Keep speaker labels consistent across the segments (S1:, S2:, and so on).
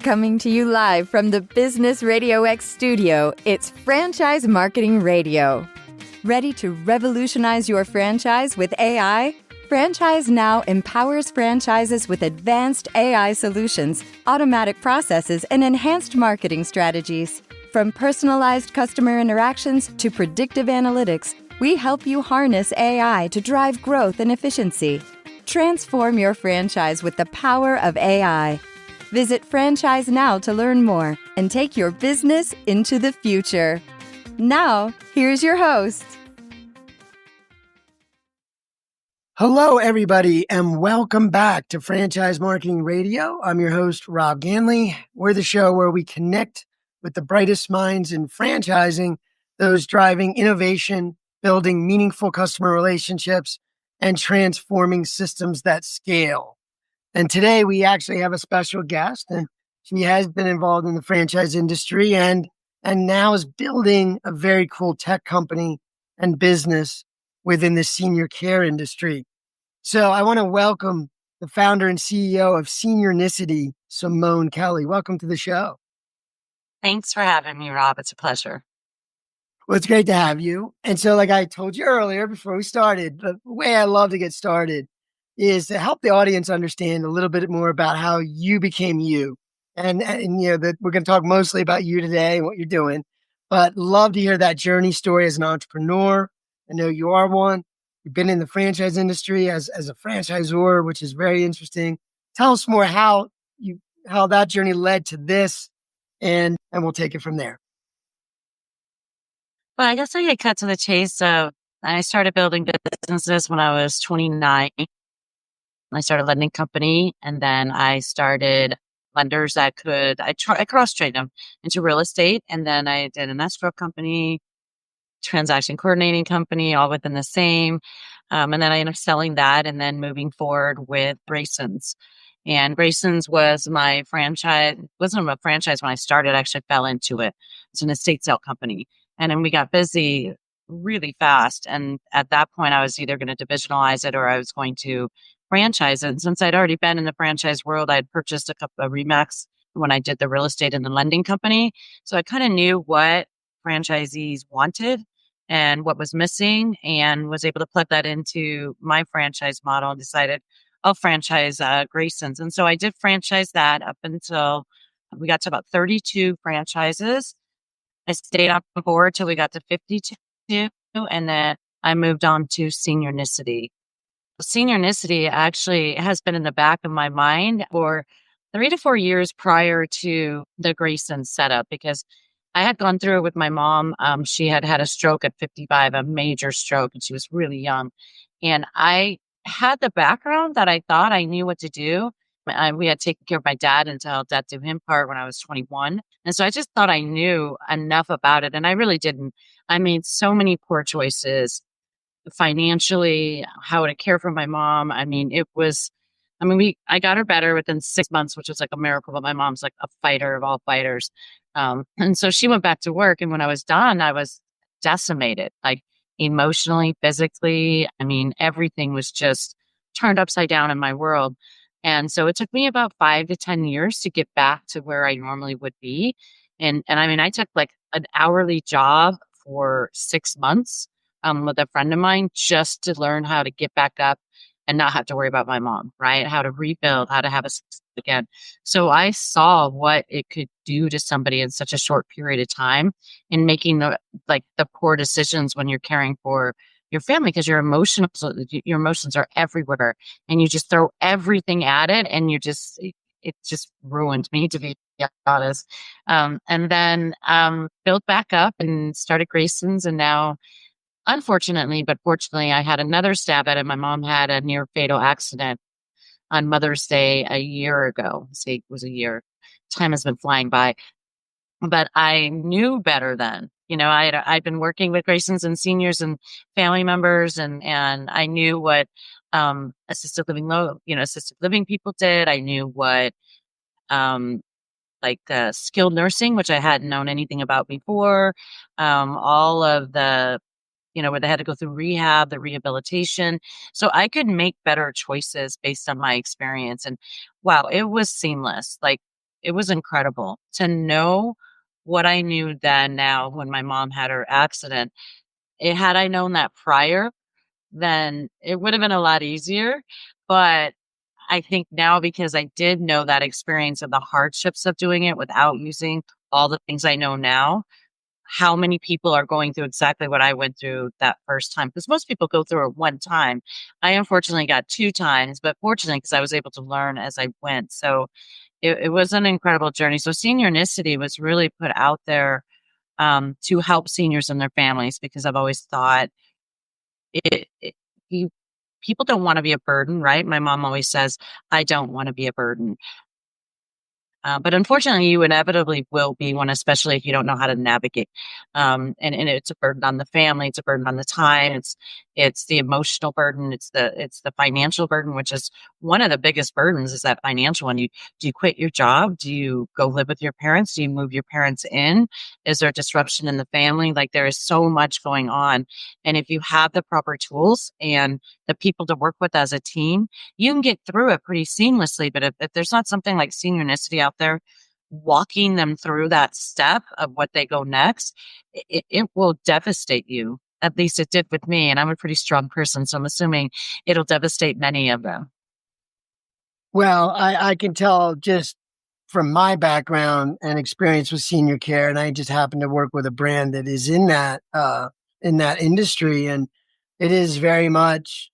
S1: Coming to you live from the Business RadioX studio, it's Franchise Marketing Radio. Ready to revolutionize your franchise with AI? Franchise Now empowers franchises with advanced AI solutions, automatic processes, and enhanced marketing strategies. From personalized customer interactions to predictive analytics, we help you harness AI to drive growth and efficiency. Transform your franchise with the power of AI. Visit Franchise Now to learn more and take your business into the future. Now, here's your host.
S2: Hello, everybody, and welcome back to Franchise Marketing Radio. I'm your host, Rob Ganley. We're the show where we connect with the brightest minds in franchising, those driving innovation, building meaningful customer relationships, and transforming systems that scale. And today we actually have a special guest, and she has been involved in the franchise industry and now is building a very cool tech company and business within the senior care industry. So I want to welcome the founder and CEO of Seniornicity, Simone Kelly. Welcome to the show.
S3: Thanks for having me, Rob. It's a pleasure.
S2: Well, it's great to have you. And so like I told you earlier before we started, the way I love to get started is to help the audience understand a little bit more about how you became you. And you know, that we're going to talk mostly about you today and what you're doing, but love to hear that journey story as an entrepreneur. I know you are one. You've been in the franchise industry as a franchisor, which is very interesting. Tell us more how that journey led to this, and we'll take it from there.
S3: Well, I guess I get cut to the chase. I started building businesses when I was 29. I started a lending company, and then I started lenders that I cross-trained them into real estate, and then I did an escrow company, transaction coordinating company, all within the same. And then I ended up selling that and then moving forward with Grayson's. And Grayson's was my franchise. It wasn't a franchise when I started. I actually fell into it. It's an estate sale company. And then we got busy really fast. And at that point, I was either going to divisionalize it or I was going to franchise it. And since I'd already been in the franchise world, I'd purchased a couple of Remax when I did the real estate and the lending company. So I kind of knew what franchisees wanted and what was missing, and was able to plug that into my franchise model and decided I'll franchise Grayson's. And so I did franchise that up until we got to about 32 franchises. I stayed on board till we got to 52, and then I moved on to Seniornicity. Seniornicity actually has been in the back of my mind for 3 to 4 years prior to the Grayson's setup, because I had gone through it with my mom. She had had a stroke at 55, a major stroke, and she was really young. And I had the background that I thought I knew what to do. We had taken care of my dad until death do him part when I was 21. And so I just thought I knew enough about it. And I really didn't. I made so many poor choices financially, how to care for my mom. I got her better within 6 months, which was like a miracle. But my mom's like a fighter of all fighters. And so she went back to work. And when I was done, I was decimated, like emotionally, physically. Everything was just turned upside down in my world. And so it took me about 5 to 10 years to get back to where I normally would be. And I took like an hourly job for 6 months with a friend of mine just to learn how to get back up and not have to worry about my mom, right? How to rebuild, how to have a success again. So I saw what it could do to somebody in such a short period of time in making the poor decisions when you're caring for your family, because your emotions are everywhere and you just throw everything at it, and it just ruined me, to be honest. And then built back up and started Grayson's, and now, unfortunately, but fortunately, I had another stab at it. My mom had a near fatal accident on Mother's Day a year ago. Say it was a year. Time has been flying by. But I knew better then. I'd been working with Grayson's and seniors and family members, and I knew what assisted living people did. I knew what skilled nursing, which I hadn't known anything about before. All of the where they had to go through rehab, the rehabilitation. So I could make better choices based on my experience. And wow, it was seamless. Like it was incredible to know what I knew then now when my mom had her accident. Had I known that prior, then it would have been a lot easier. But I think now, because I did know that experience of the hardships of doing it without using all the things I know now, how many people are going through exactly what I went through that first time? Because most people go through it one time. I unfortunately got two times, but fortunately, because I was able to learn as I went. So it was an incredible journey. So Seniornicity was really put out there to help seniors and their families, because I've always thought it you people don't want to be a burden, right? My mom always says, I don't want to be a burden. But unfortunately, you inevitably will be one, especially if you don't know how to navigate. And it's a burden on the family. It's a burden on the time. It's the emotional burden. It's the financial burden, which is one of the biggest burdens. Is that financial one? Do you quit your job? Do you go live with your parents? Do you move your parents in? Is there disruption in the family? Like, there is so much going on, and if you have the proper tools and the people to work with as a team, you can get through it pretty seamlessly. But if there's not something like Seniornicity out there walking them through that step of what they go next, it will devastate you. At least it did with me. And I'm a pretty strong person, so I'm assuming it'll devastate many of them.
S2: Well, I can tell just from my background and experience with senior care, and I just happen to work with a brand that is in that industry, and it is very much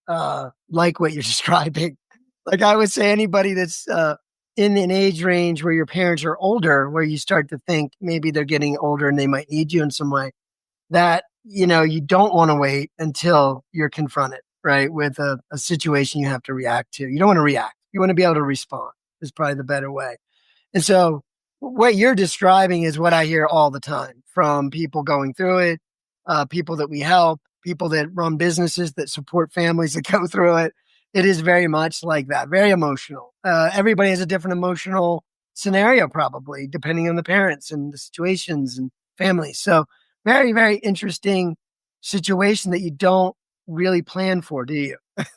S2: like what you're describing. Like, I would say anybody that's in an age range where your parents are older, where you start to think maybe they're getting older and they might need you in some way, that, you don't want to wait until you're confronted, right, with a situation you have to react to. You don't want to react. You want to be able to respond is probably the better way. And so what you're describing is what I hear all the time from people going through it, people that we help, people that run businesses that support families that go through it. It is very much like that, very emotional. Everybody has a different emotional scenario, probably, depending on the parents and the situations and families. So very, very interesting situation that you don't really plan for, do you?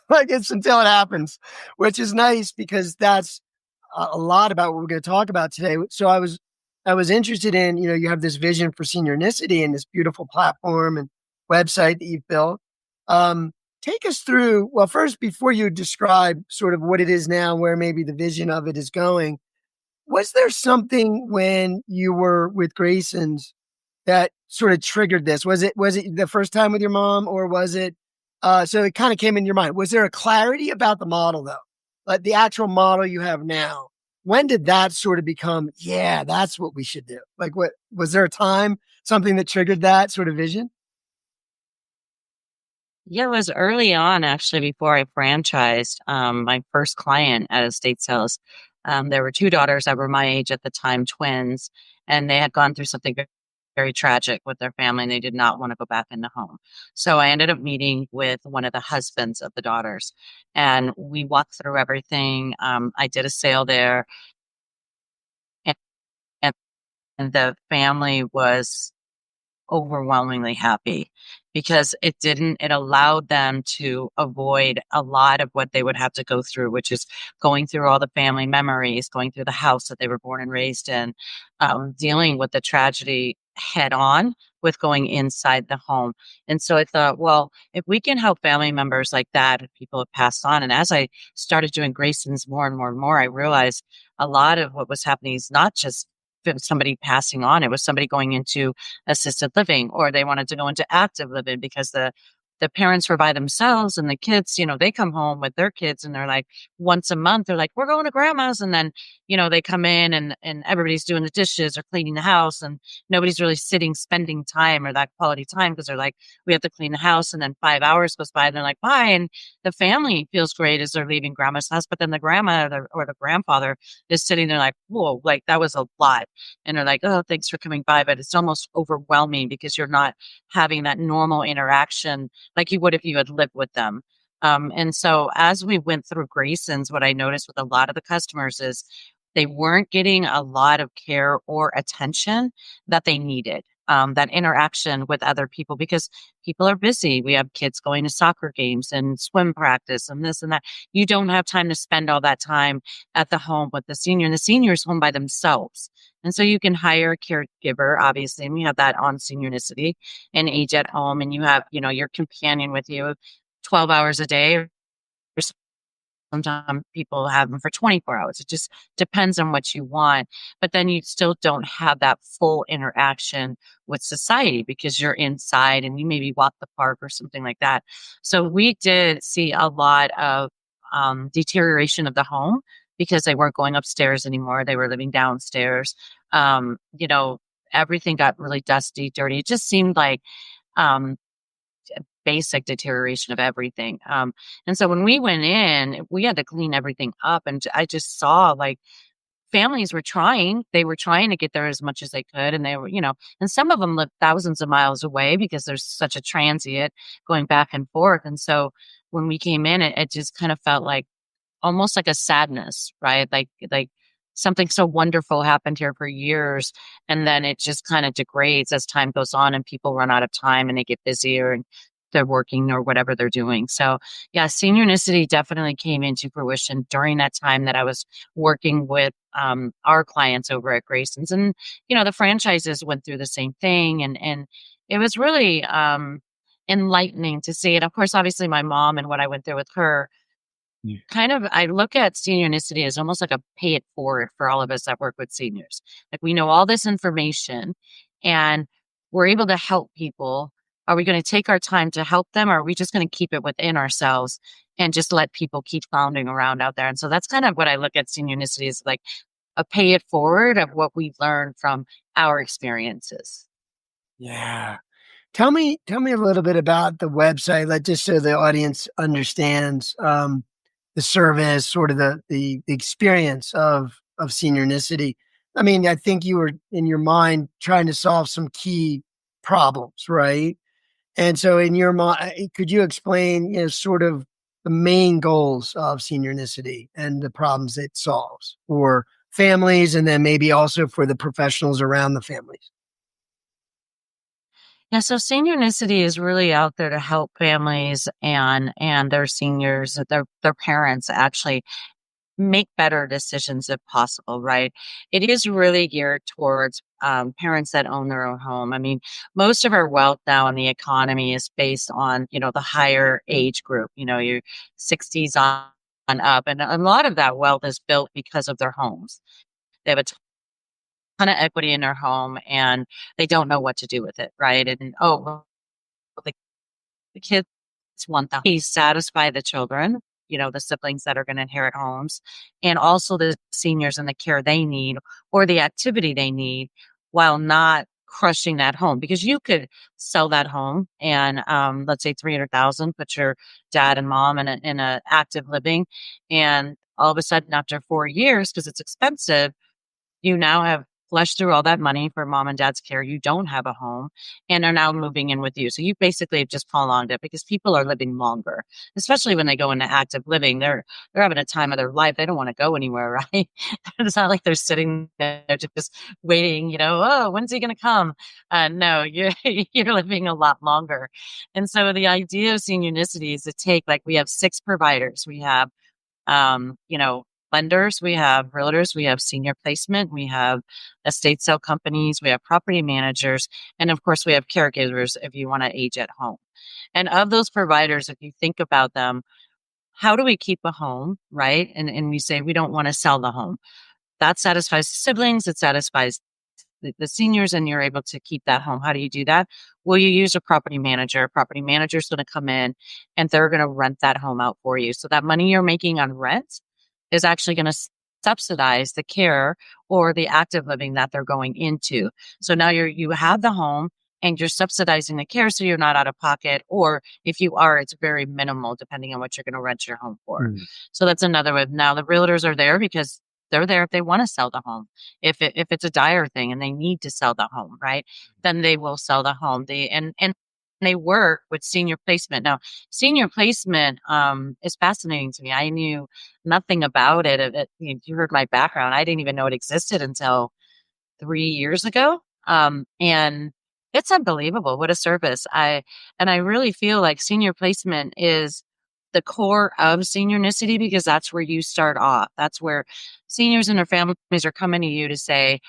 S2: Like, it's until it happens, which is nice, because that's a lot about what we're going to talk about today. So I was interested in, you have this vision for Seniornicity and this beautiful platform and website that you've built. Take us through, well, first, before you describe sort of what it is now, where maybe the vision of it is going, was there something when you were with Grayson's that sort of triggered this? Was it the first time with your mom, or was it, so it kind of came in your mind? Was there a clarity about the model, though? Like the actual model you have now, when did that sort of become, yeah, that's what we should do? Like, what, was there a time, something that triggered that sort of vision?
S3: Yeah, it was early on, actually, before I franchised. My first client at estate sales, there were two daughters that were my age at the time, twins, and they had gone through something very, very tragic with their family, and they did not want to go back in the home. So I ended up meeting with one of the husbands of the daughters, and we walked through everything. I did a sale there, and, and the family was overwhelmingly happy, because it allowed them to avoid a lot of what they would have to go through, which is going through all the family memories, going through the house that they were born and raised in, dealing with the tragedy head on with going inside the home. And so I thought, well, if we can help family members like that, if people have passed on. And as I started doing Grayson's more and more and more, I realized a lot of what was happening is not just somebody passing on. It was somebody going into assisted living, or they wanted to go into active living because the parents were by themselves, and the kids, they come home with their kids, and they're like, once a month, they're like, we're going to grandma's. And then, they come in, and everybody's doing the dishes or cleaning the house, and nobody's really spending time or that quality time, because they're like, we have to clean the house. And then 5 hours goes by, and they're like, bye. And the family feels great as they're leaving grandma's house. But then the grandma or the grandfather is sitting there like, whoa, like that was a lot. And they're like, oh, thanks for coming by. But it's almost overwhelming, because you're not having that normal interaction like you would if you had lived with them. And so as we went through Grayson's, what I noticed with a lot of the customers is they weren't getting a lot of care or attention that they needed. that interaction with other people, because people are busy. We have kids going to soccer games and swim practice and this and that. You don't have time to spend all that time at the home with the senior, and the senior is home by themselves. And so you can hire a caregiver, obviously, and we have that on Seniornicity and Age at Home, and you have, your companion with you 12 hours a day, or sometimes people have them for 24 hours. It just depends on what you want. But then you still don't have that full interaction with society because you're inside and you maybe walk the park or something like that. So we did see a lot of deterioration of the home because they weren't going upstairs anymore. They were living downstairs. Um, you know, Everything got really dusty, dirty. It just seemed like um, basic deterioration of everything. And so when we went in, we had to clean everything up. And I just saw like families were trying, they were trying to get there as much as they could. And they were, and some of them lived thousands of miles away because there's such a transient going back and forth. And so when we came in, it just kind of felt like almost like a sadness, right? Like something so wonderful happened here for years, and then it just kind of degrades as time goes on and people run out of time and they get busier and they're working or whatever they're doing. So yeah, Seniornicity definitely came into fruition during that time that I was working with our clients over at Grayson's. And the franchises went through the same thing, and it was really enlightening to see it. Of course, obviously my mom and what I went through with her, kind of, I look at Seniornicity as almost like a pay it forward for all of us that work with seniors. Like, we know all this information and we're able to help people. Are we going to take our time to help them, or are we just going to keep it within ourselves and just let people keep floundering around out there? And so that's kind of what I look at Seniornicity as, like a pay it forward of what we've learned from our experiences.
S2: Yeah. Tell me a little bit about the website, just so the audience understands the service, sort of the experience of Seniornicity. I mean, I think you were in your mind trying to solve some key problems, right? And so in your mind, could you explain, sort of the main goals of Seniornicity and the problems it solves for families, and then maybe also for the professionals around the families?
S3: Yeah, so Seniornicity is really out there to help families and their seniors, their parents actually make better decisions if possible, right? It is really geared towards parents that own their own home. I mean, most of our wealth now in the economy is based on, the higher age group, your 60s on up. And a lot of that wealth is built because of their homes. They have a ton of equity in their home and they don't know what to do with it, right? And well, the kids want the satisfy the children, the siblings that are going to inherit homes, and also the seniors and the care they need or the activity they need, while not crushing that home. Because you could sell that home and let's say 300,000, put your dad and mom in a active living, and all of a sudden after 4 years, because it's expensive, you now have flushed through all that money for mom and dad's care. You don't have a home and are now moving in with you. So you basically have just prolonged it, because people are living longer, especially when they go into active living. They're having a time of their life. They don't want to go anywhere, right? It's not like they're sitting there just waiting, oh, when's he going to come? No, you're living a lot longer. And so the idea of Seniornicity is to take, like, we have 6 providers. We have lenders, we have realtors, we have senior placement, we have estate sale companies, we have property managers, and of course we have caregivers if you want to age at home. And of those providers, if you think about them, how do we keep a home, right? And we say we don't want to sell the home. That satisfies the siblings, it satisfies the seniors, and you're able to keep that home. How do you do that? Well, you use a property manager. A property manager is going to come in and they're going to rent that home out for you. So that money you're making on rent is actually going to subsidize the care or the active living that they're going into. So now you have the home and you're subsidizing the care, so you're not out of pocket, or if you are, it's very minimal depending on what you're going to rent your home for. So that's another way. Now the realtors are there because they're there if they want to sell the home. If it's a dire thing and they need to sell the home, right? Then they will sell the home. And they work with senior placement. Now, senior placement is fascinating to me. I knew nothing about it. You heard my background. I didn't even know it existed until 3 years ago. And It's unbelievable. What a service. And I really feel like senior placement is the core of Seniornicity because that's where you start off. That's where seniors and their families are coming to you to say,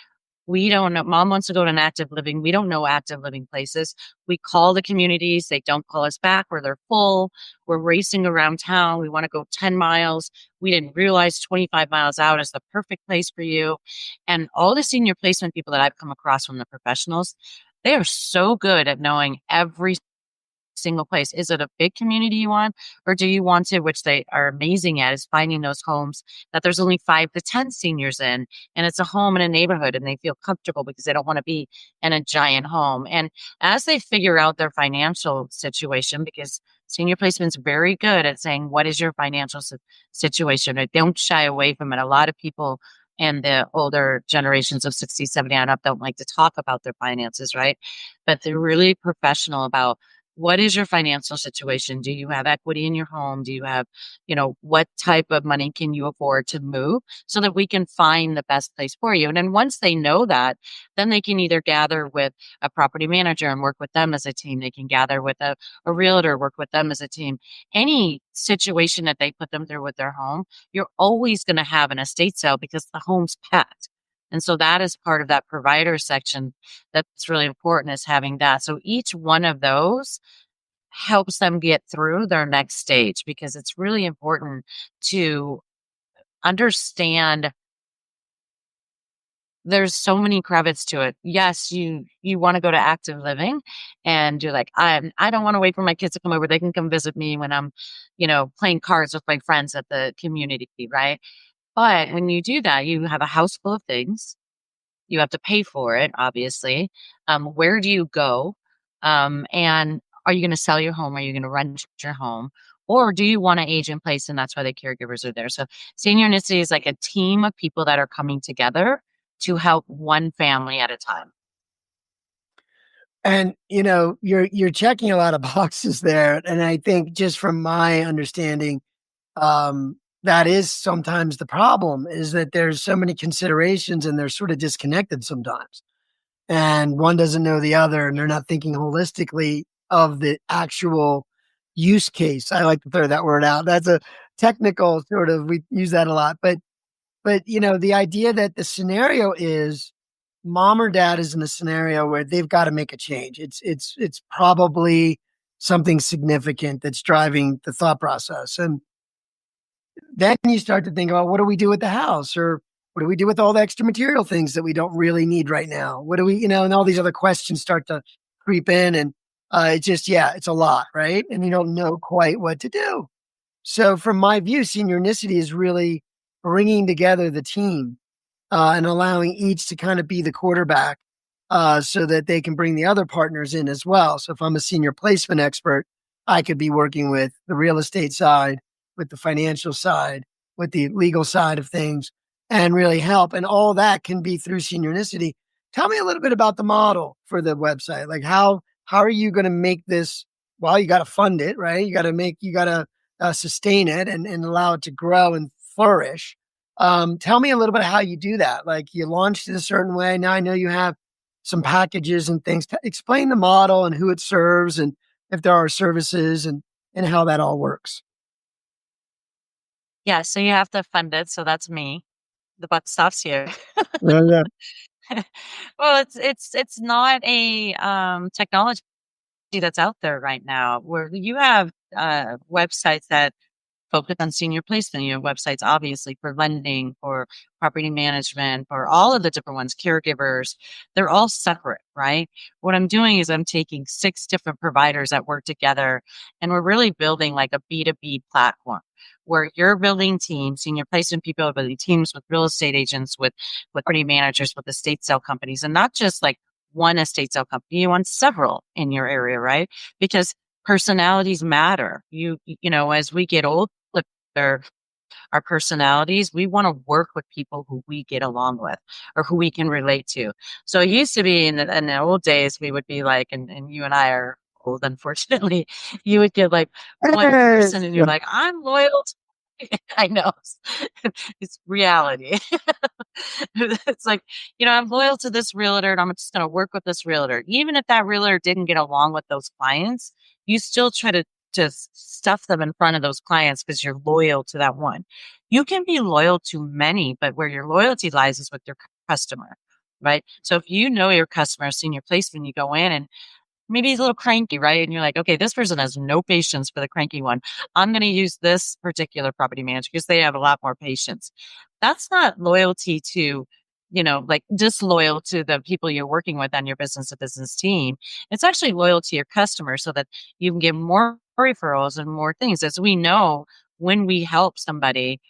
S3: we don't know. Mom wants to go to an active living. We don't know active living places. We call the communities. They don't call us back or they're full. We're racing around town. We want to go 10 miles. We didn't realize 25 miles out is the perfect place for you. And all the senior placement people that I've come across from the professionals, they are so good at knowing every single place. Is it a big community you want, or do you want to, which they are amazing at, is finding those homes that there's only 5 to 10 seniors in, and it's a home in a neighborhood, and they feel comfortable because they don't want to be in a giant home. And as they figure out their financial situation, because senior placement's very good at saying, what is your financial situation? They don't shy away from it. A lot of people and the older generations of 60, 70 and up don't like to talk about their finances, right? But they're really professional about what is your financial situation? Do you have equity in your home? Do you have, what type of money can you afford to move so that we can find the best place for you? And then once they know that, then they can either gather with a property manager and work with them as a team. They can gather with a realtor, work with them as a team. Any situation that they put them through with their home, you're always going to have an estate sale because the home's packed. And so that is part of that provider section that's really important, is having that. So each one of those helps them get through their next stage, because it's really important to understand there's so many credits to it. Yes, you want to go to active living and you're like, I don't want to wait for my kids to come over. They can come visit me when I'm, playing cards with my friends at the community, right? But when you do that, you have a house full of things. You have to pay for it, obviously. Where do you go? And are you going to sell your home? Are you going to rent your home? Or do you want to age in place? And that's why the caregivers are there. So Seniornicity is like a team of people that are coming together to help one family at a time.
S2: And you're checking a lot of boxes there, and I think just from my understanding, that is sometimes the problem, is that there's so many considerations and they're sort of disconnected sometimes, and one doesn't know the other, and they're not thinking holistically of the actual use case. I like to throw that word out. That's a technical sort of, we use that a lot, but the idea that the scenario is mom or dad is in a scenario where they've got to make a change. It's probably something significant that's driving the thought process. And then you start to think about, what do we do with the house, or what do we do with all the extra material things that we don't really need right now? What do we, and all these other questions start to creep in, and it's a lot, right? And you don't know quite what to do. So from my view, Seniornicity is really bringing together the team, and allowing each to kind of be the quarterback, so that they can bring the other partners in as well. So if I'm a senior placement expert, I could be working with the real estate side, with the financial side, with the legal side of things, and really help. And all that can be through Seniornicity. Tell me a little bit about the model for the website. Like how are you going to make this? Well, you got to fund it, right? You got to sustain it and allow it to grow and flourish. Tell me a little bit how you do that. Like, you launched it a certain way. Now I know you have some packages and things. Explain the model and who it serves, and if there are services, and how that all works.
S3: Yeah, so you have to fund it. So that's me. The buck stops here.
S2: Yeah, yeah.
S3: Well, it's not a technology that's out there right now, where you have websites that focus on senior placement. You have websites, obviously, for lending, for property management, for all of the different ones, caregivers. They're all separate, right? What I'm doing is I'm taking 6 different providers that work together, and we're really building like a B2B platform where you're building teams, senior placement people are building teams with real estate agents, with property managers, with estate sale companies, and not just like one estate sale company. You want several in your area, right? Because personalities matter. As we get older, our personalities, we want to work with people who we get along with or who we can relate to. So it used to be in the old days, we would be like, and you and I are old, unfortunately, you would get like one person and you're like, I'm loyal I know. It's reality. It's like, I'm loyal to this realtor and I'm just going to work with this realtor. Even if that realtor didn't get along with those clients, you still try to just stuff them in front of those clients because you're loyal to that one. You can be loyal to many, but where your loyalty lies is with your customer, right? So if you know your customer, senior placement, you go in and maybe he's a little cranky, right? And you're like, okay, this person has no patience for the cranky one. I'm going to use this particular property manager because they have a lot more patience. That's not loyalty to, like disloyal to the people you're working with on your business to business team. It's actually loyal to your customer so that you can get more referrals and more things. As we know, when we help somebody,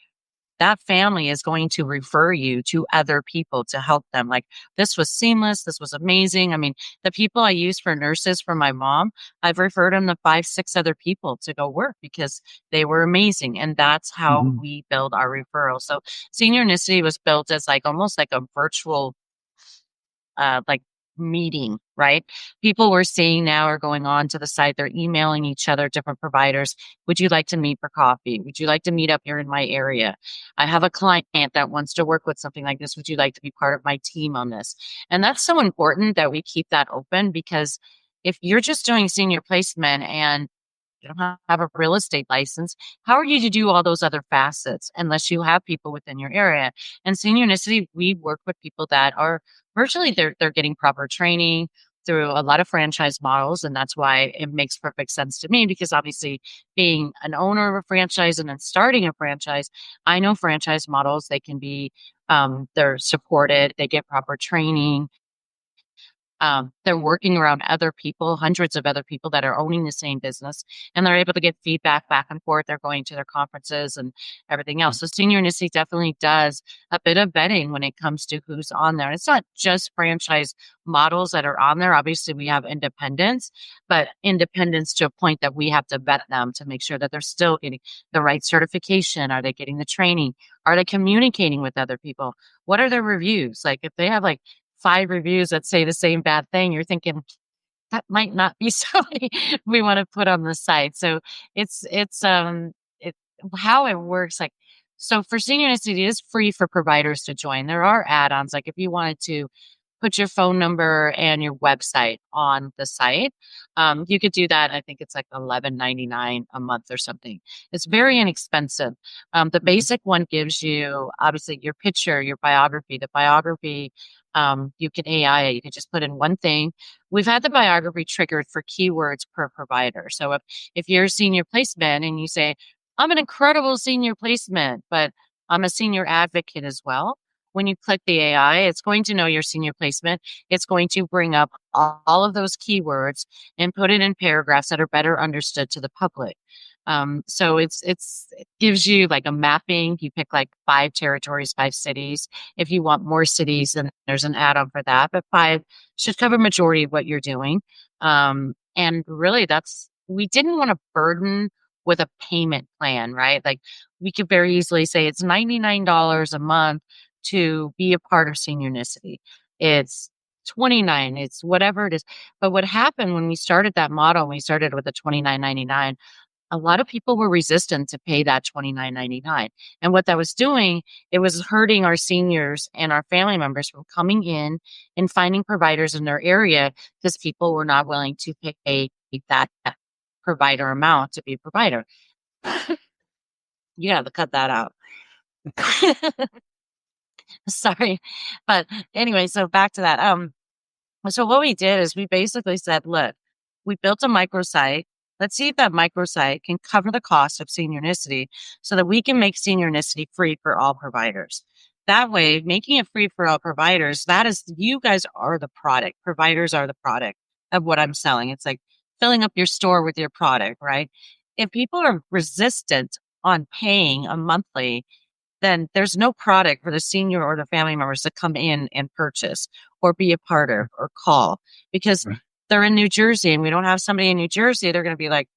S3: that family is going to refer you to other people to help them. Like, this was seamless. This was amazing. I mean, the people I used for nurses for my mom, I've referred them to 5, 6 other people to go work because they were amazing. And that's how we build our referrals. So Seniornicity was built as like almost like a virtual like meeting, right? People we're seeing now are going on to the site. They're emailing each other, different providers. Would you like to meet for coffee? Would you like to meet up here in my area? I have a client that wants to work with something like this. Would you like to be part of my team on this? And that's so important that we keep that open, because if you're just doing senior placement and you don't have a real estate license, how are you to do all those other facets unless you have people within your area? And Seniornicity, we work with people that are virtually they're getting proper training through a lot of franchise models. And that's why it makes perfect sense to me, because obviously being an owner of a franchise and then starting a franchise, I know franchise models, they can be they're supported, they get proper training. They're working around other people, hundreds of other people that are owning the same business, and they're able to get feedback back and forth. They're going to their conferences and everything else. So Seniornicity definitely does a bit of vetting when it comes to who's on there. And it's not just franchise models that are on there. Obviously, we have independents, but independents to a point that we have to vet them to make sure that they're still getting the right certification. Are they getting the training? Are they communicating with other people? What are their reviews? Like, if they have like 5 reviews that say the same bad thing, you're thinking that might not be somebody we want to put on the site. So it how it works. Like, so for Seniornicity, it is free for providers to join. There are add-ons. Like, if you wanted to put your phone number and your website on the site, you could do that. I think it's like $11.99 a month or something. It's very inexpensive. The basic one gives you obviously your picture, your biography. The biography, you can AI it. You can just put in one thing. We've had the biography triggered for keywords per provider. So if you're a senior placement and you say, I'm an incredible senior placement, but I'm a senior advocate as well. When you click the AI, it's going to know your senior placement. It's going to bring up all of those keywords and put it in paragraphs that are better understood to the public. So it gives you like a mapping. You pick like 5 territories, 5 cities. If you want more cities, then there's an add-on for that. But 5 should cover majority of what you're doing. And really, we didn't want to burden with a payment plan, right? Like, we could very easily say it's $99 a month to be a part of Seniornicity. It's 29, it's whatever it is. But what happened when we started that model, we started with the $29.99, a lot of people were resistant to pay that $29.99. And what that was doing, it was hurting our seniors and our family members from coming in and finding providers in their area, because people were not willing to pay that provider amount to be a provider. You have to cut that out. Sorry. But anyway, so back to that. So what we did is we basically said, look, we built a microsite. Let's see if that microsite can cover the cost of Seniornicity so that we can make Seniornicity free for all providers. That way, making it free for all providers, that is, you guys are the product. Providers are the product of what I'm selling. It's like filling up your store with your product, right? If people are resistant on paying a monthly, then there's no product for the senior or the family members to come in and purchase or be a part of or call, because they're in New Jersey and we don't have somebody in New Jersey. They're going to be like,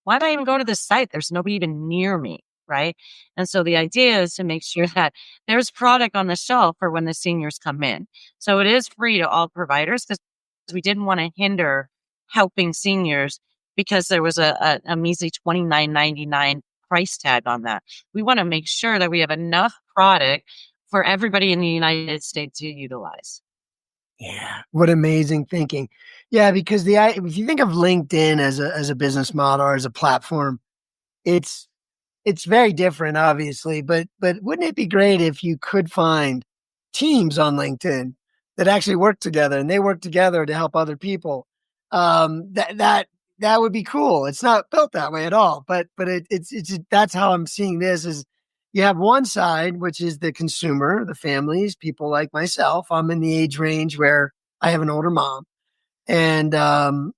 S3: why do I even go to this site? There's nobody even near me, right? And so the idea is to make sure that there's product on the shelf for when the seniors come in. So it is free to all providers, because we didn't want to hinder helping seniors because there was a measly $29.99 price tag on that. We want to make sure that we have enough product for everybody in the United States to utilize.
S2: Yeah, what amazing thinking. Yeah, because if you think of LinkedIn as a business model or as a platform, it's it's very different, obviously, but wouldn't it be great if you could find teams on LinkedIn that actually work together and they work together to help other people? That would be cool. It's not built that way at all, but it's that's how I'm seeing this. Is you have one side, which is the consumer, the families, people like myself. I'm in the age range where I have an older mom, and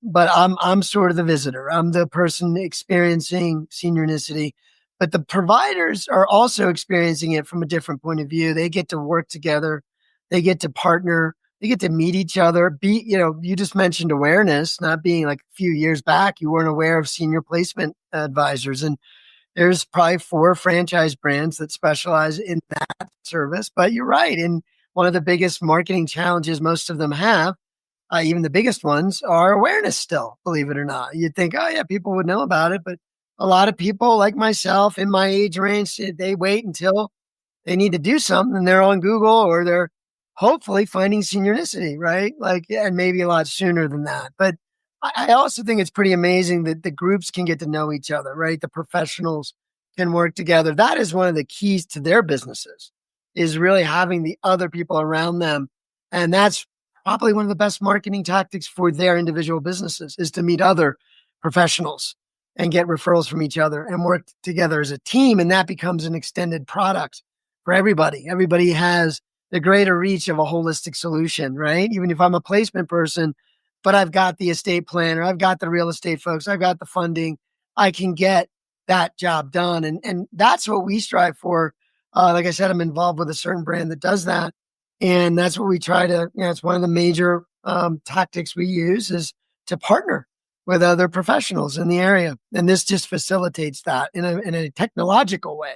S2: but I'm sort of the visitor. I'm the person experiencing seniornicity, but the providers are also experiencing it from a different point of view. They get to work together, they get to partner, they get to meet each other. You just mentioned awareness, not being like a few years back, you weren't aware of senior placement advisors, and there's probably 4 franchise brands that specialize in that service. But you're right, and one of the biggest marketing challenges most of them have, even the biggest ones, are awareness still, believe it or not. You'd think, oh, yeah, people would know about it. But a lot of people like myself in my age range, they wait until they need to do something and they're on Google or they're hopefully finding Seniornicity, right? Like, and maybe a lot sooner than that. But I also think it's pretty amazing that the groups can get to know each other, right? The professionals can work together. That is one of the keys to their businesses, is really having the other people around them. And that's probably one of the best marketing tactics for their individual businesses, is to meet other professionals and get referrals from each other and work together as a team. And that becomes an extended product for everybody. Everybody has the greater reach of a holistic solution, right? Even if I'm a placement person, but I've got the estate planner, I've got the real estate folks, I've got the funding, I can get that job done. And that's what we strive for. Like I said, I'm involved with a certain brand that does that. And that's what we try to, it's one of the major tactics we use, is to partner with other professionals in the area. And this just facilitates that in a technological way.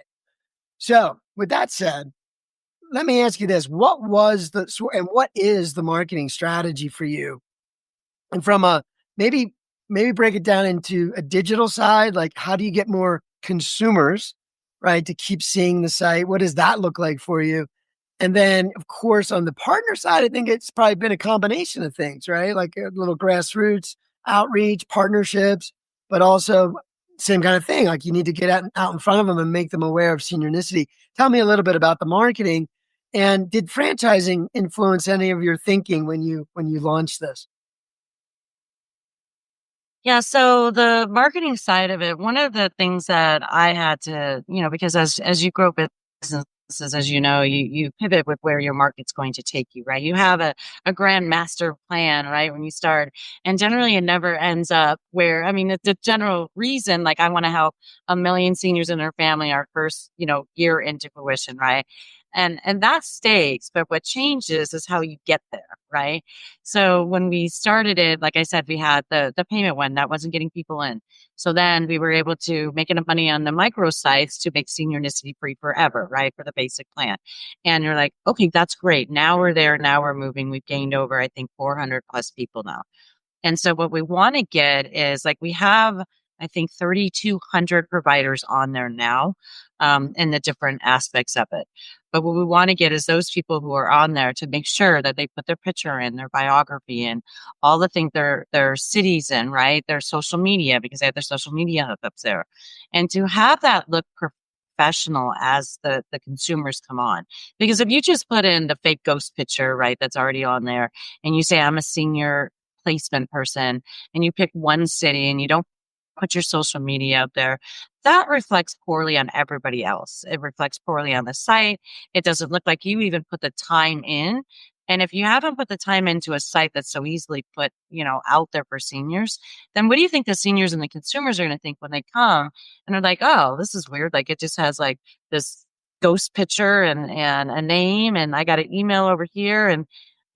S2: So with that said, let me ask you this. What is the marketing strategy for you? And from a, maybe break it down into a digital side, like how do you get more consumers, right, to keep seeing the site? What does that look like for you? And then, of course, on the partner side, I think it's probably been a combination of things, right? Like a little grassroots outreach, partnerships, but also same kind of thing. Like you need to get out in front of them and make them aware of Seniornicity. Tell me a little bit about the marketing, and did franchising influence any of your thinking when you launched this?
S3: Yeah, so the marketing side of it, one of the things that I had to, because as you grow businesses, as you know, you pivot with where your market's going to take you, right? You have a grand master plan, right, when you start. And generally it never ends up where, I mean, the general reason, like I want to help 1 million seniors and their family our first, year into fruition, right? And that stays, but what changes is how you get there, right? So when we started it, like I said, we had the payment one that wasn't getting people in. So then we were able to make enough money on the micro sites to make Seniornicity free forever, right? For the basic plan. And you're like, okay, that's great. Now we're there. Now we're moving. We've gained over, I think, 400 plus people now. And so what we want to get is, like, we have, I think, 3,200 providers on there now, in the different aspects of it. But what we want to get is those people who are on there to make sure that they put their picture in, their biography in, all the things, their cities in, right? Their social media, because they have their social media hookups there. And to have that look professional as the consumers come on. Because if you just put in the fake ghost picture, right, that's already on there, and you say, I'm a senior placement person, and you pick one city and you don't put your social media out there, that reflects poorly on everybody else. It reflects poorly on the site. It doesn't look like you even put the time in. And if you haven't put the time into a site that's so easily put, out there for seniors, then what do you think the seniors and the consumers are going to think when they come and they're like, oh, this is weird. Like, it just has like this ghost picture and a name, and I got an email over here, and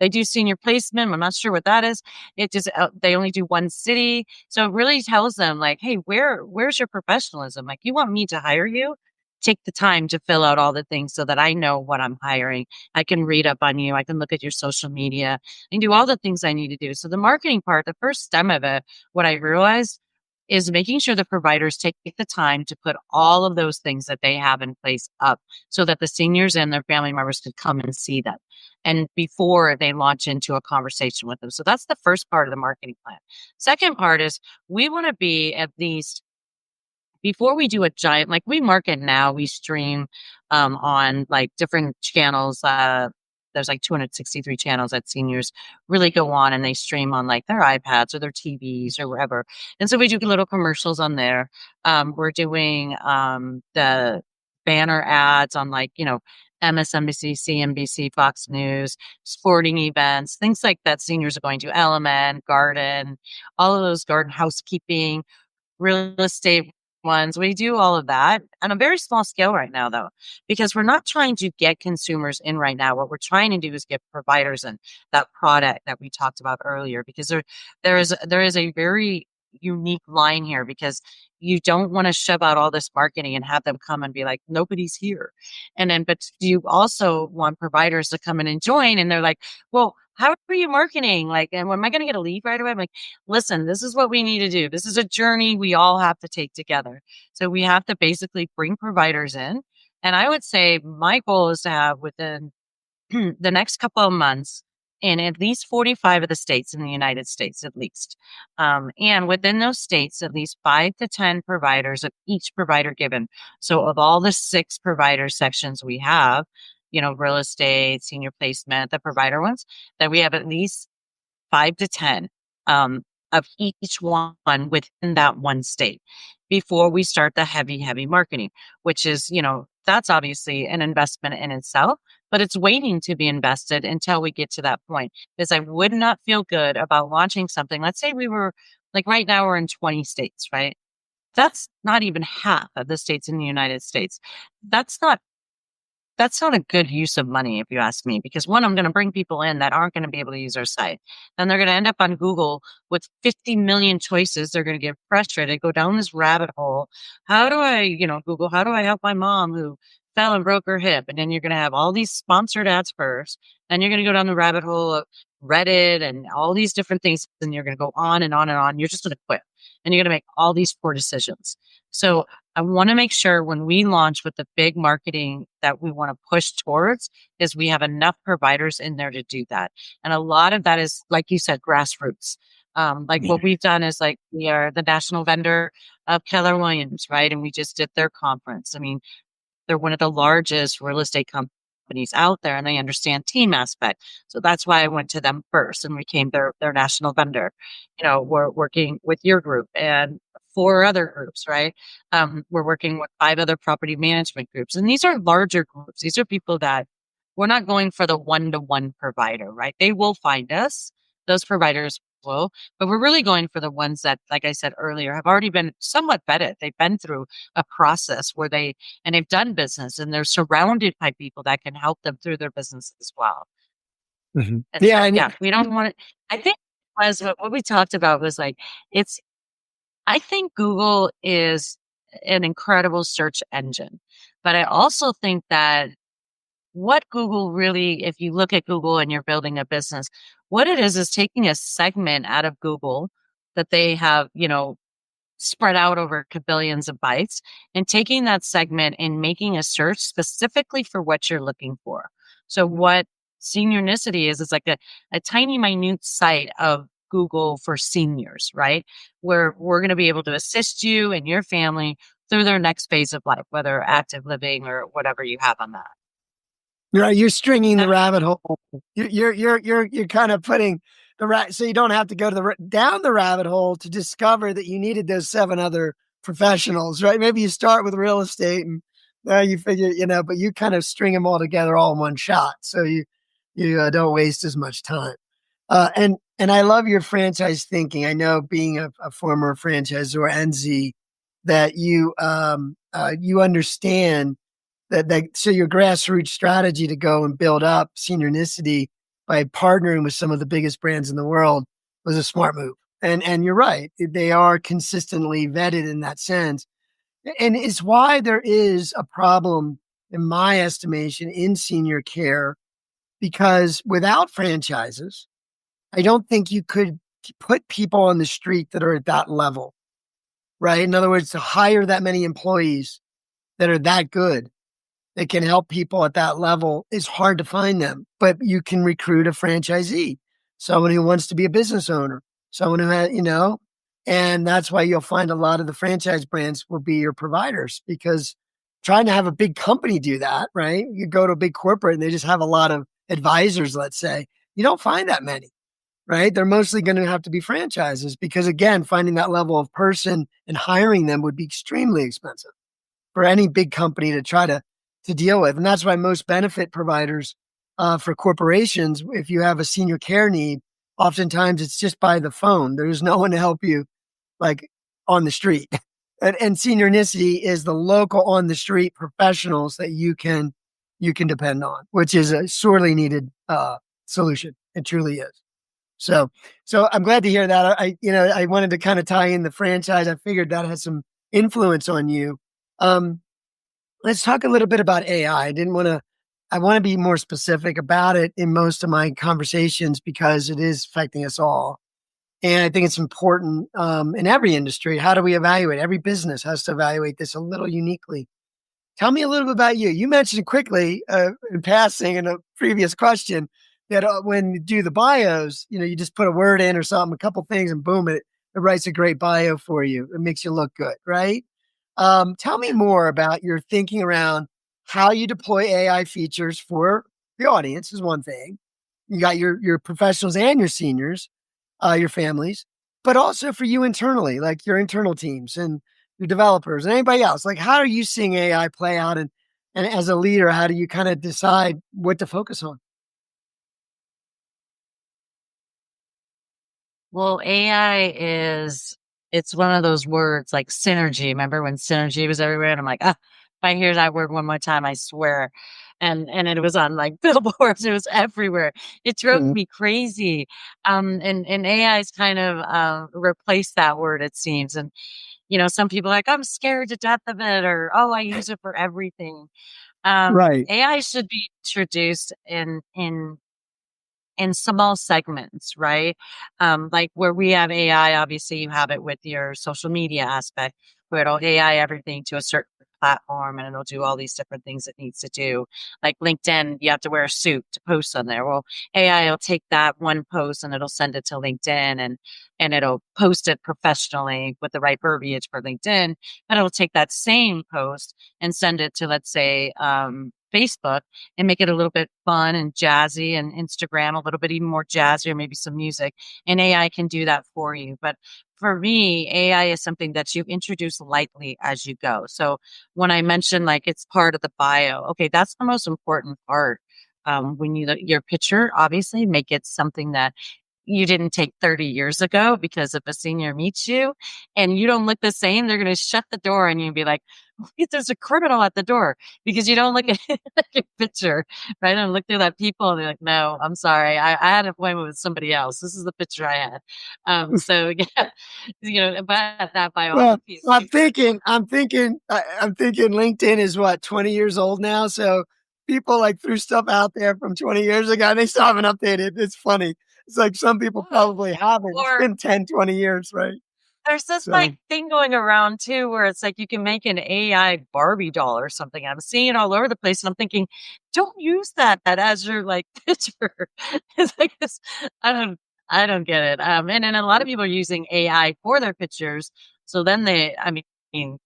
S3: they do senior placement. I'm not sure what that is. It just, they only do one city. So it really tells them, like, hey, where's your professionalism? Like, you want me to hire you? Take the time to fill out all the things so that I know what I'm hiring. I can read up on you. I can look at your social media and do all the things I need to do. So the marketing part, the first stem of it, what I realized is making sure the providers take the time to put all of those things that they have in place up so that the seniors and their family members could come and see them and before they launch into a conversation with them. So that's the first part of the marketing plan. Second part is we want to be at least before we do a giant, like we market now, we stream on like different channels. There's like 263 channels that seniors really go on and they stream on like their iPads or their TVs or wherever. And so we do little commercials on there. We're doing the banner ads on like, MSNBC, CNBC, Fox News, sporting events, things like that. Seniors are going to Element, Garden, all of those garden housekeeping, real estate ones. We do all of that on a very small scale right now, though, because we're not trying to get consumers in right now. What we're trying to do is get providers in that product that we talked about earlier, because there is a very unique line here because you don't want to shove out all this marketing and have them come and be like, nobody's here. And then, but you also want providers to come in and join. And they're like, well, how are you marketing? Like, and am I going to get a lead right away? I'm like, listen, this is what we need to do. This is a journey we all have to take together. So we have to basically bring providers in. And I would say my goal is to have within the next couple of months in at least 45 of the states in the United States, at least. And within those states, at least 5 to 10 providers of each provider given. So of all the 6 provider sections we have, real estate, senior placement, the provider ones, that we have at least 5 to 10 of each one within that one state before we start the heavy marketing, which is, that's obviously an investment in itself, but it's waiting to be invested until we get to that point. Because I would not feel good about launching something. Let's say we were like right now we're in 20 states, right? That's not even half of the states in the United States. That's not a good use of money, if you ask me, because one, I'm going to bring people in that aren't going to be able to use our site. Then they're going to end up on Google with 50 million choices. They're going to get frustrated, go down this rabbit hole. How do I, Google, how do I help my mom who fell and broke her hip? And then you're going to have all these sponsored ads first. Then you're going to go down the rabbit hole of Reddit and all these different things. And you're going to go on and on and on. You're just going to quit and you're going to make all these poor decisions. So I want to make sure when we launch with the big marketing that we want to push towards is we have enough providers in there to do that. And a lot of that is, like you said, grassroots. What we've done is like we are the national vendor of Keller Williams, right? And we just did their conference. I mean, they're one of the largest real estate companies out there and they understand team aspect. So that's why I went to them first and became their national vendor. We're working with your group and 4 other groups, right? We're working with 5 other property management groups. And these are larger groups. These are people that we're not going for the one-to-one provider, right? They will find us. Those providers will, but we're really going for the ones that, like I said earlier, have already been somewhat vetted. They've been through a process where they've done business and they're surrounded by people that can help them through their business as well.
S2: Mhm.
S3: And we don't want it. I think was what we talked about was like, I think Google is an incredible search engine, but I also think that what Google really, if you look at Google and you're building a business, what it is taking a segment out of Google that they have, spread out over billions of bytes and taking that segment and making a search specifically for what you're looking for. So what Seniornicity is like a tiny minute site of Google for seniors, right? Where we're going to be able to assist you and your family through their next phase of life, whether active living or whatever you have on that.
S2: You're stringing the rabbit hole. You're kind of putting the so you don't have to go to down the rabbit hole to discover that you needed those 7 other professionals, right? Maybe you start with real estate and you figure, but you kind of string them all together all in one shot, so you don't waste as much time. And I love your franchise thinking. I know, being a former franchisor, NZ, that you understand that so your grassroots strategy to go and build up Seniornicity by partnering with some of the biggest brands in the world was a smart move. And you're right. They are consistently vetted in that sense. And it's why there is a problem, in my estimation, in senior care, because without franchises, I don't think you could put people on the street that are at that level. right? In other words, to hire that many employees that are that good, that can help people at that level is hard to find them. But you can recruit a franchisee, someone who wants to be a business owner, someone who has, and that's why you'll find a lot of the franchise brands will be your providers, because trying to have a big company do that, right? You go to a big corporate and they just have a lot of advisors, let's say. You don't find that many, right? They're mostly going to have to be franchises because, again, finding that level of person and hiring them would be extremely expensive for any big company to try to deal with. And that's why most benefit providers for corporations, if you have a senior care need, oftentimes it's just by the phone. There's no one to help you like on the street. And Seniornicity is the local on the street professionals that you can depend on, which is a sorely needed solution. It truly is. So I'm glad to hear that. I wanted to kind of tie in the franchise. I figured that has some influence on you. Let's talk a little bit about AI. I want to be more specific about it in most of my conversations because it is affecting us all. And I think it's important in every industry. How do we evaluate? Every business has to evaluate this a little uniquely. Tell me a little bit about you. You mentioned quickly in passing in a previous question that when you do the bios, you just put a word in or something, a couple things, and boom, it writes a great bio for you. It makes you look good, right? Tell me more about your thinking around how you deploy AI features for the audience is one thing. You got your professionals and your seniors, your families, but also for you internally, like your internal teams and your developers and anybody else. Like, how are you seeing AI play out? And as a leader, how do you kind of decide what to focus on?
S3: Well, it's one of those words like synergy. Remember when synergy was everywhere? And I'm like, if I hear that word one more time, I swear. And it was on like billboards. It was everywhere. It drove
S2: Mhm.
S3: me crazy. And AI's kind of replaced that word, it seems. And, some people are like, I'm scared to death of it, or, oh, I use it for everything.
S2: Right.
S3: AI should be introduced in small segments, right? Like where we have AI, obviously you have it with your social media aspect, where it'll AI everything to a certain platform and it'll do all these different things it needs to do. Like LinkedIn, you have to wear a suit to post on there. Well, AI will take that one post and it'll send it to LinkedIn and it'll post it professionally with the right verbiage for LinkedIn. And it'll take that same post and send it to, let's say, Facebook and make it a little bit fun and jazzy, and Instagram a little bit even more jazzy, or maybe some music. And AI can do that for you. But for me, AI is something that you introduce lightly as you go. So when I mentioned like it's part of the bio, okay, that's the most important part. When your picture, obviously make it something that you didn't take 30 years ago, because if a senior meets you and you don't look the same, they're going to shut the door and you'll be like, there's a criminal at the door, because you don't look at your picture, right? And look through that people and they're like, no, I'm sorry. I had an appointment with somebody else. This is the picture I had. So yeah, but that
S2: Well,
S3: biography is
S2: I'm thinking LinkedIn is what, 20 years old now. So people like threw stuff out there from 20 years ago and they still haven't updated. It's funny. It's like some people probably haven't. It's
S3: or
S2: been 10, 20 years, right?
S3: there's this
S2: So,
S3: like thing going around too, where it's like you can make an AI Barbie doll or something. I'm seeing it all over the place, and I'm thinking, don't use that as your like picture. It's like this. I don't, I don't get it. And then a lot of people are using AI for their pictures. So then I mean,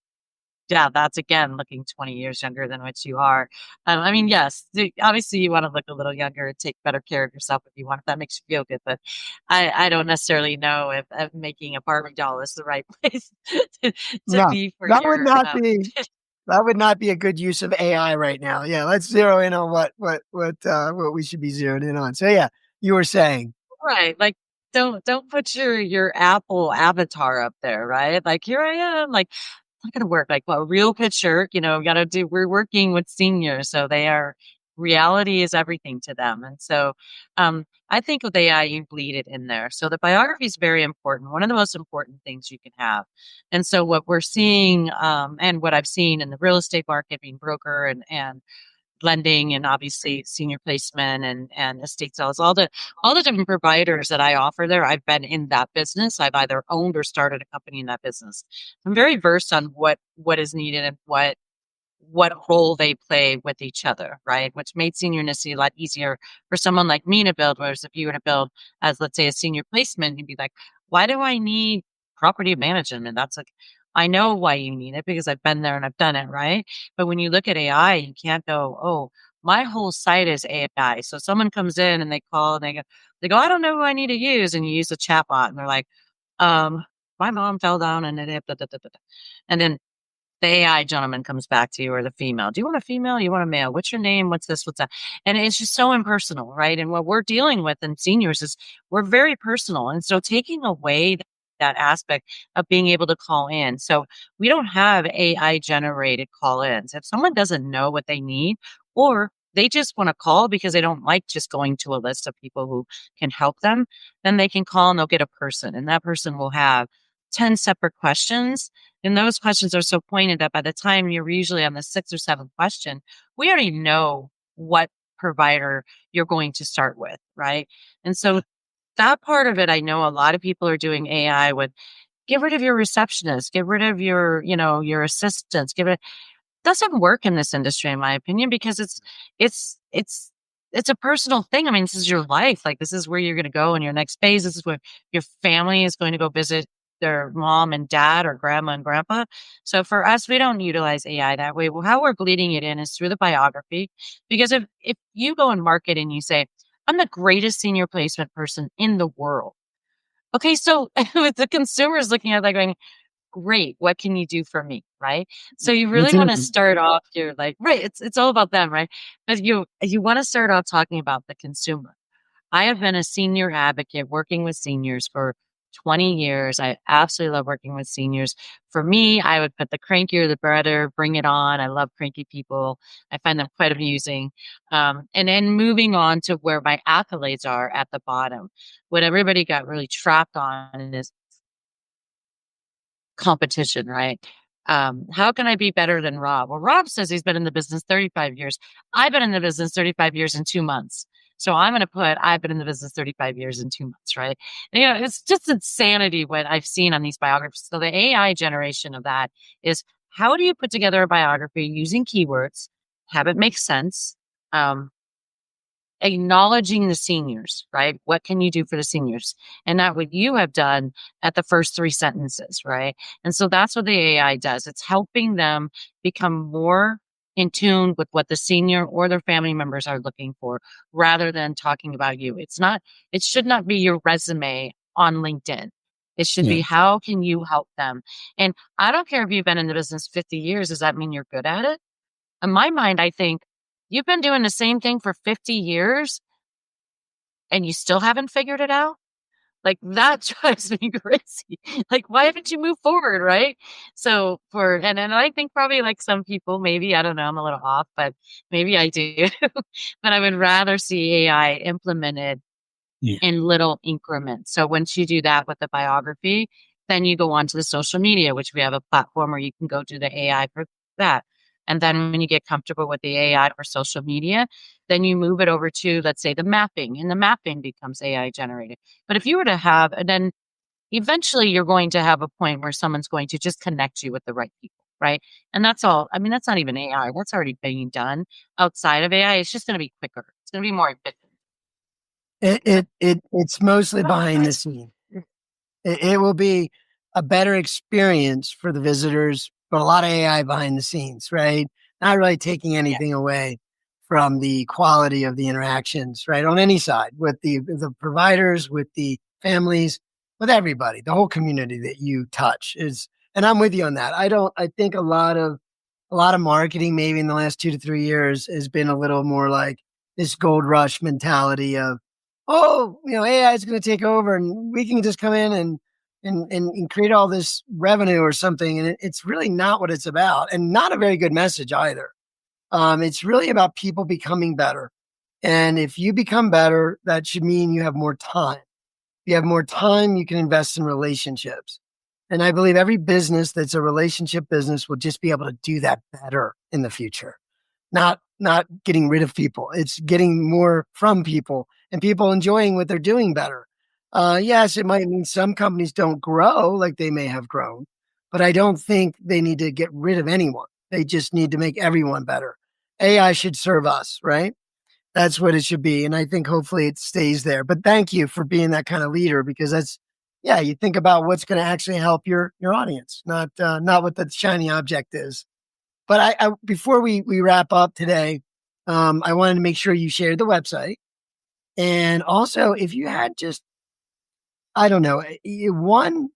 S3: yeah, that's again looking 20 years younger than what you are. I mean, yes, obviously you want to look a little younger and take better care of yourself if you want, if that makes you feel good. But I don't necessarily know if making a Barbie doll is the right place to, to
S2: no,
S3: be for
S2: that would
S3: your,
S2: not be that would not be a good use of AI right now. Yeah, let's zero in on what we should be zeroed in on. So yeah, you were saying.
S3: right. Like, don't put your Apple avatar up there, right? Like, here I am, like, not gonna work. Like, well, a real picture, we're working with seniors, so reality is everything to them. And so, I think with AI, you bleed it in there. So the biography is very important. One of the most important things you can have. And so what we're seeing, and what I've seen in the real estate market, being broker and lending and obviously senior placement and estate sales, all the different providers that I offer there. I've been in that business. I've either owned or started a company in that business. I'm very versed on what is needed and what role they play with each other, right? Which made Seniornicity a lot easier for someone like me to build. Whereas if you were to build as, let's say, a senior placement, you'd be like, why do I need property management? And that's like, I know why you need it because I've been there and I've done it, right? But when you look at AI, you can't go, oh, my whole site is AI. So someone comes in and they call and they go, I don't know who I need to use. And you use a chatbot and they're like, um, my mom fell down and and then the AI gentleman comes back to you or the female. Do you want a female? You want a male? What's your name? What's this? What's that? And it's just so impersonal, right? And what we're dealing with in seniors is we're very personal. And so taking away that aspect of being able to call in. So we don't have AI generated call ins. If someone doesn't know what they need or they just want to call because they don't like just going to a list of people who can help them, then they can call and they'll get a person and that person will have 10 separate questions and those questions are so pointed that by the time you're usually on the sixth or seventh question, we already know what provider you're going to start with, right? And so that part of it, I know a lot of people are doing AI with get rid of your receptionist, get rid of your, your assistants, doesn't work in this industry, in my opinion, because it's a personal thing. I mean, this is your life. Like this is where you're going to go in your next phase. This is where your family is going to go visit their mom and dad or grandma and grandpa. So for us, we don't utilize AI that way. Well, how we're bleeding it in is through the biography. Because if you go and market and you say, I'm the greatest senior placement person in the world. Okay, so with the consumers looking at that going, great, what can you do for me? Right. So you really want to start off, you're like, right, it's all about them, right? But you want to start off talking about the consumer. I have been a senior advocate working with seniors for 20 years. I absolutely love working with seniors. For me, I would put the crankier, the better, bring it on. I love cranky people. I find them quite amusing. And then moving on to where my accolades are at the bottom. What everybody got really trapped on is competition, right? How can I be better than Rob? Well, Rob says he's been in the business 35 years. I've been in the business 35 years in 2 months. So I'm going to put, I've been in the business 35 years in 2 months, right? And, it's just insanity what I've seen on these biographies. So the AI generation of that is how do you put together a biography using keywords, have it make sense? Acknowledging the seniors, right? What can you do for the seniors? And not what you have done at the first three sentences, right? And so that's what the AI does. It's helping them become more in tune with what the senior or their family members are looking for rather than talking about you. It should not be your resume on LinkedIn. It should be how can you help them? And I don't care if you've been in the business 50 years. Does that mean you're good at it? In my mind, I think you've been doing the same thing for 50 years and you still haven't figured it out. Like that drives me crazy. Like, why haven't you moved forward? Right. So and I think probably like some people, maybe, I don't know, I'm a little off, but maybe I do, but I would rather see AI implemented in little increments. So once you do that with the biography, then you go on to the social media, which we have a platform where you can go do the AI for that. And then when you get comfortable with the AI for social media, then you move it over to, let's say, the mapping, and the mapping becomes AI generated. But if you were to have, and then eventually you're going to have a point where someone's going to just connect you with the right people, right? And that's all. I mean, that's not even AI. That's already being done outside of AI. It's just going to be quicker. It's going to be more efficient.
S2: It's mostly behind the scene. It will be a better experience for the visitors, but a lot of AI behind the scenes, right? Not really taking anything away from the quality of the interactions, right? On any side, with the providers, with the families, with everybody, the whole community that you touch is, and I'm with you on that. I think a lot of marketing maybe in the last 2 to 3 years has been a little more like this gold rush mentality of, oh, AI is going to take over and we can just come in and create all this revenue or something. And it's really not what it's about, and not a very good message either. It's really about people becoming better. And if you become better, that should mean you have more time. If you have more time, you can invest in relationships. And I believe every business that's a relationship business will just be able to do that better in the future. not getting rid of people. It's getting more from people and people enjoying what they're doing better. Yes, it might mean some companies don't grow like they may have grown, but I don't think they need to get rid of anyone. They just need to make everyone better. AI should serve us, right? That's what it should be. And I think hopefully it stays there. But thank you for being that kind of leader, because yeah, you think about what's going to actually help your audience, not what the shiny object is. But I before we wrap up today, I wanted to make sure you shared the website. And also, if you had just, I don't know, one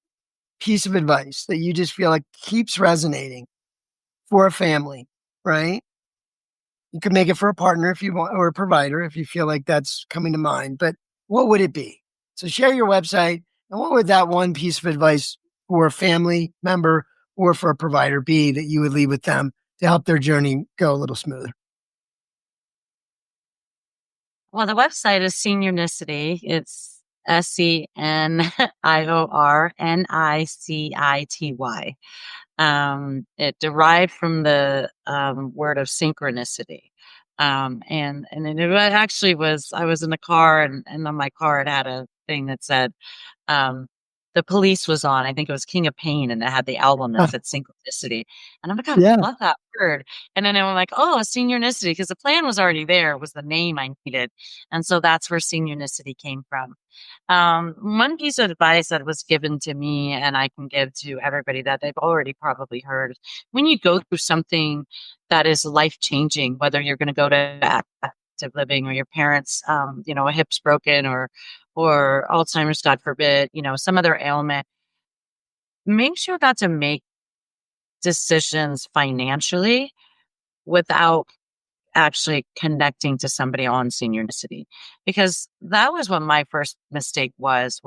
S2: piece of advice that you just feel like keeps resonating for a family, right? You could make it for a partner if you want, or a provider if you feel like that's coming to mind. But what would it be? So share your website, and what would that one piece of advice for a family member or for a provider be that you would leave with them to help their journey go a little smoother?
S3: Well, the website is Seniornicity. It's SENIORNICITY. It derived from the word of synchronicity. And it actually was, I was in the car, and on my car it had a thing that said, um, the police was on. I think it was King of Pain, and it had the album that said synchronicity. And I'm like, I
S2: Yeah.
S3: love that word. And then I'm like, oh, seniornicity, because the plan was already there. It was the name I needed. And so that's where seniornicity came from. One piece of advice that was given to me, and I can give to everybody that they've already probably heard, when you go through something that is life changing, whether you're going to go to active living, or your parents, a hip's broken, or Alzheimer's, God forbid, some other ailment, make sure not to make decisions financially without actually connecting to somebody on Seniornicity, because that was what my first mistake was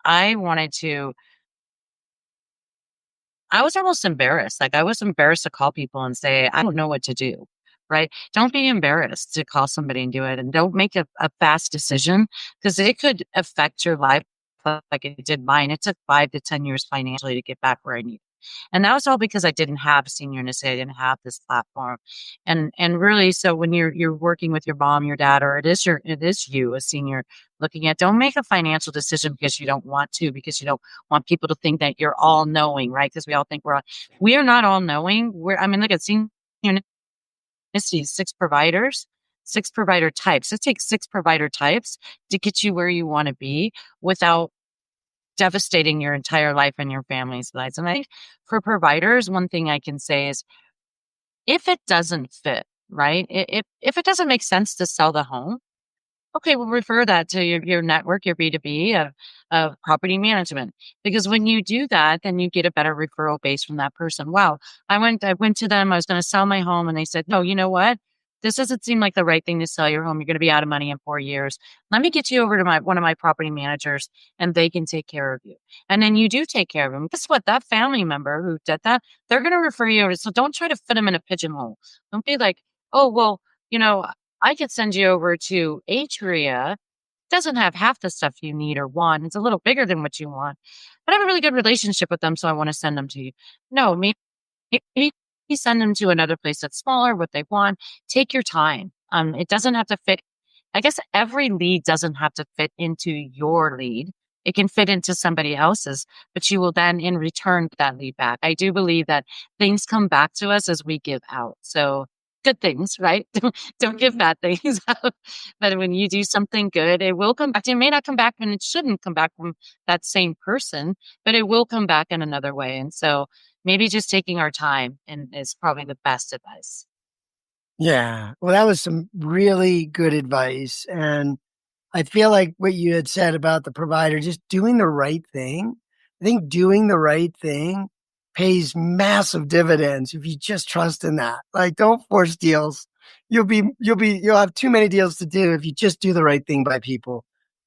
S3: I wanted to I was almost embarrassed. Like, I was embarrassed to call people and say, I don't know what to do. Right. Don't be embarrassed to call somebody and do it. And don't make a fast decision, because it could affect your life like it did mine. It took 5 to 10 years financially to get back where I needed. And that was all because I didn't have Seniornicity. I didn't have this platform. And really, so when you're working with your mom, your dad, or it is you, a senior, looking at, don't make a financial decision because you don't want to, because you don't want people to think that you're all knowing, right? Because we all think we are not all knowing. Look at Seniornicity, 6 providers, 6 provider types. It takes 6 provider types to get you where you want to be without devastating your entire life and your family's lives. And I think for providers, one thing I can say is, if it doesn't fit, right? If it doesn't make sense to sell the home, okay, we'll refer that to your network, your B2B of property management. Because when you do that, then you get a better referral base from that person. Wow. I went to them, I was going to sell my home, and they said, no, you know what? This doesn't seem like the right thing to sell your home. You're going to be out of money in 4 years. Let me get you over to one of my property managers, and they can take care of you. And then you do take care of them. Guess what? That family member who did that, they're going to refer you over. So don't try to fit them in a pigeonhole. Don't be like, oh, well, you know, I could send you over to Atria. Doesn't have half the stuff you need or want. It's a little bigger than what you want, but I have a really good relationship with them, so I want to send them to you. No, maybe send them to another place that's smaller, what they want. Take your time. It doesn't have to fit. I guess every lead doesn't have to fit into your lead. It can fit into somebody else's, but you will then in return get that lead back. I do believe that things come back to us as we give out. So good things, right? Don't give bad things out. But when you do something good, it will come back. It may not come back, and it shouldn't come back from that same person, but it will come back in another way. And so maybe just taking our time is probably the best advice.
S2: Yeah. Well, that was some really good advice. And I feel like what you had said about the provider, just doing the right thing. I think doing the right thing pays massive dividends if you just trust in that. Like, don't force deals. You'll have too many deals to do if you just do the right thing by people.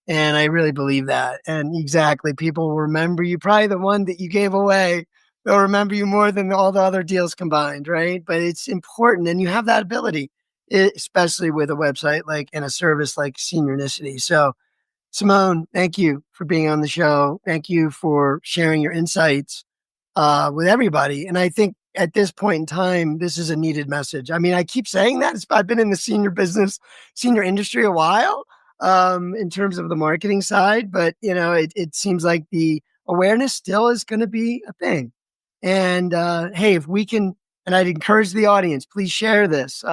S2: And I really believe that. And exactly, people will remember you, probably the one that you gave away. They'll remember you more than all the other deals combined, right? But it's important, and you have that ability, especially with a website and a service like Seniornicity. So, Simone, thank you for being on the show. Thank you for sharing your insights with everybody. And I think at this point in time, this is a needed message. I mean, I keep saying that. I've been in the senior industry a while, in terms of the marketing side, but it seems like the awareness still is going to be a thing. And hey, if we can, and I'd encourage the audience, please share this.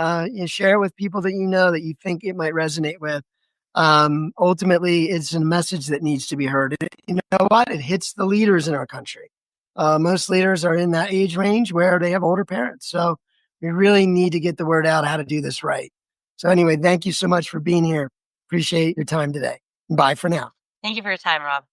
S2: Share it with people that that you think it might resonate with. Ultimately, it's a message that needs to be heard. You know what? It hits the leaders in our country. Most leaders are in that age range where they have older parents. So we really need to get the word out how to do this right. So anyway, thank you so much for being here. Appreciate your time today. Bye for now.
S3: Thank you for your time, Rob.